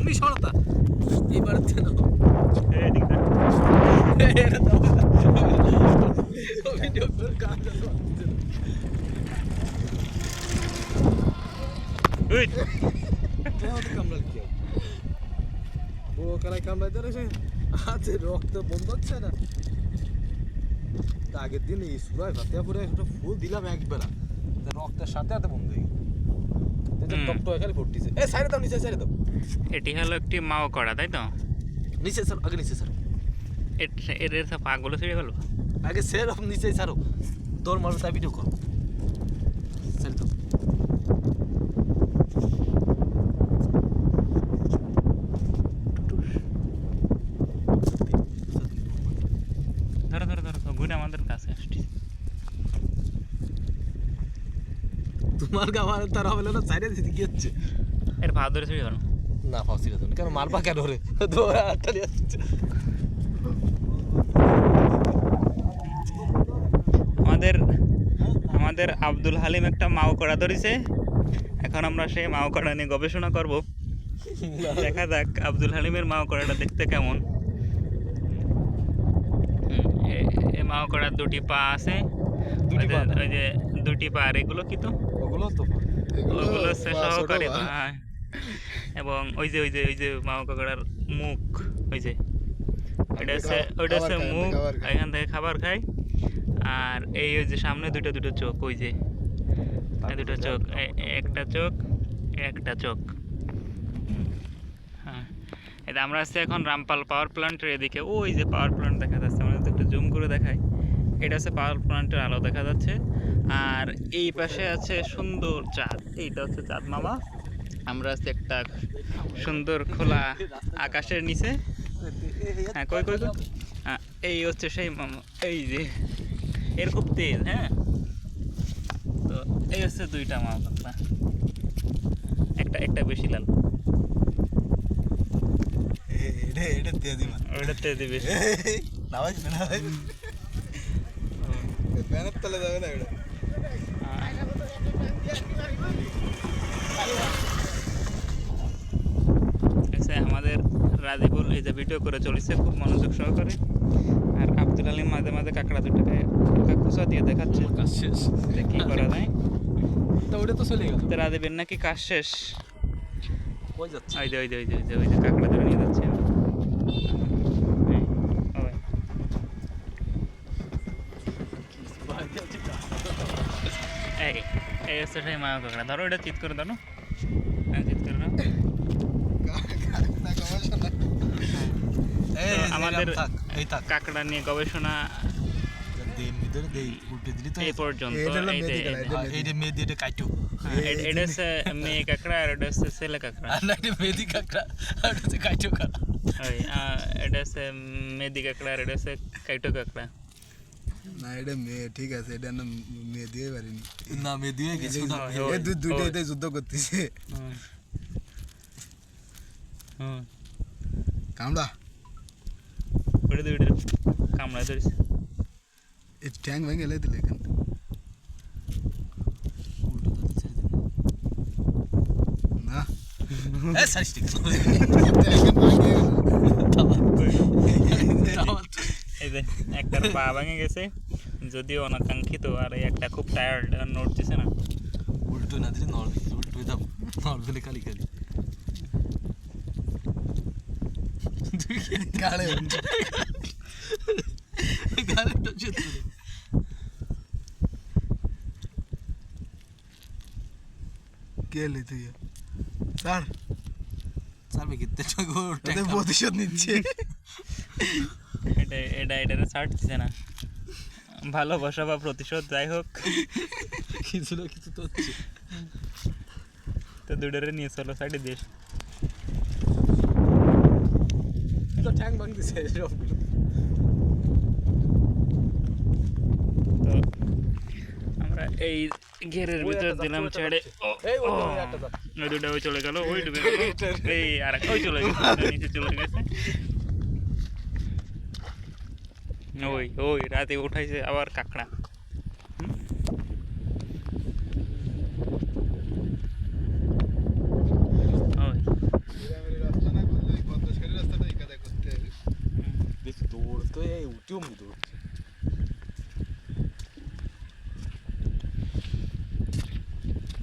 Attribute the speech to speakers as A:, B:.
A: সামনে সরতা এবার না ভিডিও করে কাজ কামড়াল কি ও কারাই কামড়াইতে রে আছে রক্ত বন্ধ হচ্ছে না আগের দিন এই সুরাই ভাতিয়া পরে একটা ফুল দিলাম একবার রক্তের সাথে সাথে বন্ধ হয়ে গেল টপটো এখানে ফুটতেছে এ সাইডে দাও নিচে সাইডে দাও
B: এটি হলো একটি মাও করা তাই তো
A: নিচে স্যার আগে নিচে স্যার
B: এর সব পাগুলো ছেড়ে ফেলবো
A: আগে স্যার নিচে ছাড়ো দৌড় মারো তাই ভিডিও করো স্যার তো
B: ধরো ধরো ধরো ঘুরে আমাদের কাছে আসছি
A: তোমার গাওয়ার তার হবে না সাইডে দিতে কি হচ্ছে
B: এর পা ধরে ছেড়ে ফেলো
A: না ফাঁসি গেছে কেন মারবা কেন রে দৌড়ে আটটা আসছে
B: আমাদের আব্দুল হালিম একটা মাও কড়া ধরেছে এখন আমরা সেই মাও কড়া নিয়ে গবেষণা করব দেখা যাক আব্দুল হালিমের মাও কড়াটা দেখতে কেমন এই মাও কড়ার দুটি পা আছে ওই যে দুটি পা আর এগুলো কি তো
A: ওগুলো তো
B: ওগুলো হচ্ছে সহকারী পা এবং ওই যে মাও কড়ার মুখ ওই যে ওইটা হচ্ছে মুখ এখান থেকে খাবার খায় আর এই যে সামনে দুটো চোখ ওই যে দুটো চোখ একটা চোখ হ্যাঁ এটা আমরা আছি এখন রামপাল পাওয়ার প্ল্যান্টের এদিকে ওই যে পাওয়ার প্ল্যান্ট দেখা যাচ্ছে আমরা যদি একটু জুম করে দেখাই এটা হচ্ছে পাওয়ার প্ল্যান্টের আলো দেখা যাচ্ছে আর এই পাশে আছে সুন্দর চাঁদ এইটা হচ্ছে চাঁদ মামা আমরা আছি একটা সুন্দর খোলা আকাশের নিচে হ্যাঁ কই হ্যাঁ এই হচ্ছে সেই মামা এই যে এর খুব তেজ হ্যাঁ তো এই হচ্ছে দুইটা মামা কাঁকড়া একটা বেশি লাল ওইটা তেজি বেশি আমাদের রাজিবুল এই যে ভিডিও করে চলেছে খুব মনোযোগ সহকারে আর আব্দুল আলিম মাঝে মাঝে কাঁকড়া দুটাকে কুচা দিয়ে দেখাচ্ছে
A: কাজ শেষ
B: কি করা যায়
A: তো ওটা তো চলে গেল
B: তো রাজিবের নাকি কাজ শেষ
A: কই যাচ্ছে
B: ওই যে কাঁকড়া ধরে নিয়ে যাচ্ছে এই হচ্ছে সেই মায়া কাঁকড়া ধরো এটা চিৎ করে ধরো চিৎ করে দাও আমাদের কাঁকড়া নিয়ে গবেষণা এই পর্যন্ত এটা হচ্ছে মেয়ে কাঁকড়া আর এটা হচ্ছে ছেলে কাঁকড়া এটা হচ্ছে মেদি কাঁকড়া আর এটা হচ্ছে কাইটো কাঁকড়া
C: না এটা মেয়ে ঠিক আছে এটা না মেয়ে দিয়ে পারিনি
A: না মেয়ে দিয়ে গেছে
C: দুইটাই যুদ্ধ করতেছে কামড়া
B: ওটা দুইটা কামড়া ধরেছে
C: এই ট্যাং ভেঙে এলে দিলে এখান না
B: এই যে একটা পা ভেঙে গেছে যদিও অনাকাঙ্ক্ষিত আর একটা খুব টায়ার্ড নড়তেছে না
A: উল্টো না দিলে উল্টো দাও নড়লে খালি
C: গাড়ে গেলে তুই স্যার প্রতিশোধ নিচ্ছে
B: এটা ছাড়তেছে না ভালোবাসা বা প্রতিশোধ যাই হোক
A: কিছু না কিছু তো হচ্ছে
B: তো দুটারে নিয়ে চলো সাইডে দিয়ে
A: তো ট্যাং ভাঙতেছে সবগুলো
B: তো আমরা এই ঘেরের ভিতর দিলাম ছেড়ে ওই দুটা ওই চলে গেল ওই ডুবে গেল এই আর ওই চলে গেছে নিচে চলে গেছে ওই রাতে উঠাইছে আবার কাঁকড়া ওই
A: এই উঠিও মৃত হচ্ছে